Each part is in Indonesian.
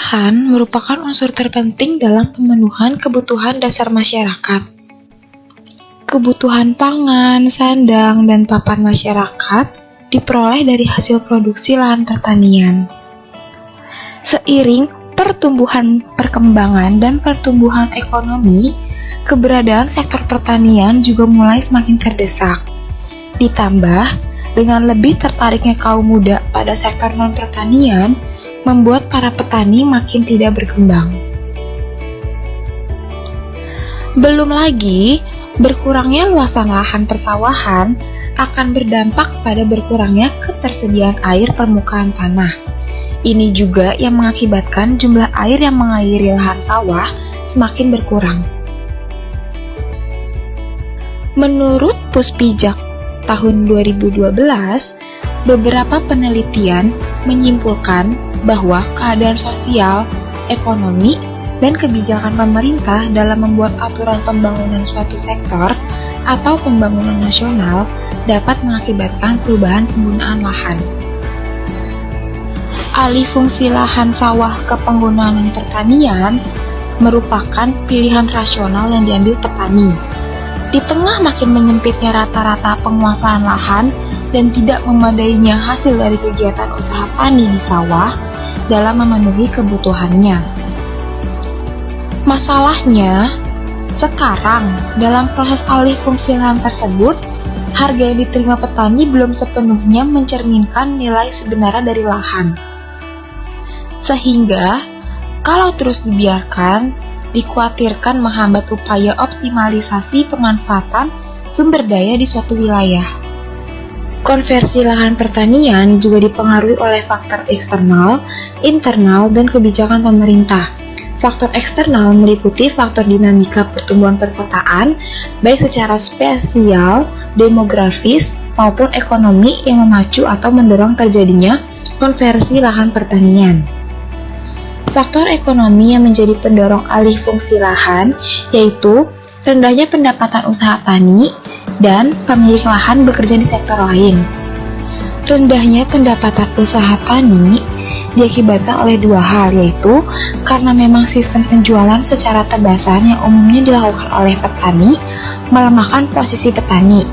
Lahan merupakan unsur terpenting dalam pemenuhan kebutuhan dasar masyarakat. Kebutuhan pangan, sandang, dan papan masyarakat diperoleh dari hasil produksi lahan pertanian. Seiring perkembangan dan pertumbuhan ekonomi, keberadaan sektor pertanian juga mulai semakin terdesak. Ditambah dengan lebih tertariknya kaum muda pada sektor non-pertanian, membuat para petani makin tidak berkembang. Belum lagi, berkurangnya luasan lahan persawahan akan berdampak pada berkurangnya ketersediaan air permukaan tanah. Ini juga yang mengakibatkan jumlah air yang mengairi lahan sawah semakin berkurang. Menurut Puspijak tahun 2012, beberapa penelitian menyimpulkan bahwa keadaan sosial, ekonomi, dan kebijakan pemerintah dalam membuat aturan pembangunan suatu sektor atau pembangunan nasional dapat mengakibatkan perubahan penggunaan lahan. Alih fungsi lahan sawah ke penggunaan pertanian merupakan pilihan rasional yang diambil petani. Di tengah makin menyempitnya rata-rata penguasaan lahan dan tidak memadainya hasil dari kegiatan usaha tani di sawah dalam memenuhi kebutuhannya. Masalahnya, sekarang dalam proses alih fungsi lahan tersebut, harga yang diterima petani belum sepenuhnya mencerminkan nilai sebenarnya dari lahan. Sehingga, kalau terus dibiarkan, dikhawatirkan menghambat upaya optimalisasi pemanfaatan sumber daya di suatu wilayah. Konversi lahan pertanian juga dipengaruhi oleh faktor eksternal, internal, dan kebijakan pemerintah. Faktor eksternal meliputi faktor dinamika pertumbuhan perkotaan, baik secara spasial, demografis, maupun ekonomi yang memacu atau mendorong terjadinya konversi lahan pertanian. Faktor ekonomi yang menjadi pendorong alih fungsi lahan yaitu rendahnya pendapatan usaha tani dan pemilik lahan bekerja di sektor lain. Rendahnya pendapatan usaha tani diakibatkan oleh dua hal, yaitu karena memang sistem penjualan secara tebasan yang umumnya dilakukan oleh petani melemahkan posisi petani.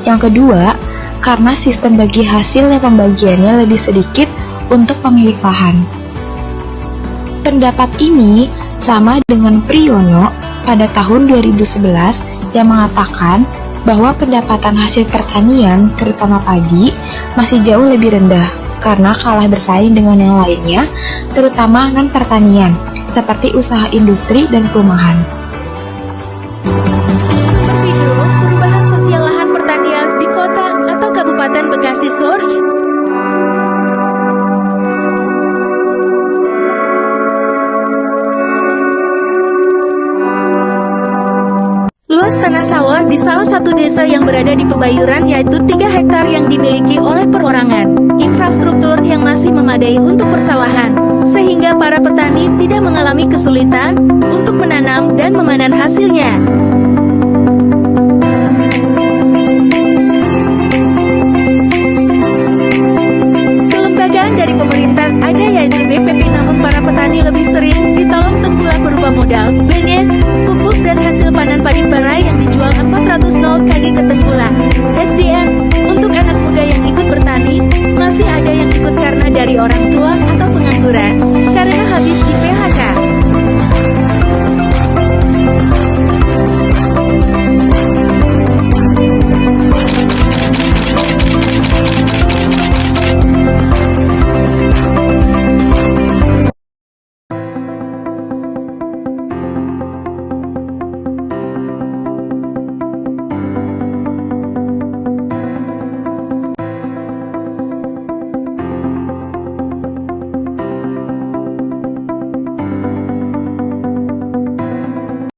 Yang kedua, karena sistem bagi hasil yang pembagiannya lebih sedikit untuk pemilik lahan. Pendapat ini sama dengan Priyono pada tahun 2011 yang mengatakan bahwa pendapatan hasil pertanian, terutama padi, masih jauh lebih rendah karena kalah bersaing dengan yang lainnya, terutama non-pertanian, seperti usaha industri dan perumahan. Sumber video perubahan sosial lahan pertanian di kota atau Kabupaten Bekasi Search. Luas tanah sawah di salah satu desa yang berada di Pebayuran yaitu 3 hektar yang dimiliki oleh perorangan. Infrastruktur yang masih memadai untuk persawahan, sehingga para petani tidak mengalami kesulitan untuk menanam dan memanen hasilnya. Kelembagaan dari pemerintah ada yaitu BPP, namun para petani lebih sering ditolong tengkulak berupa modal, benih, pupuk, dan hasil panen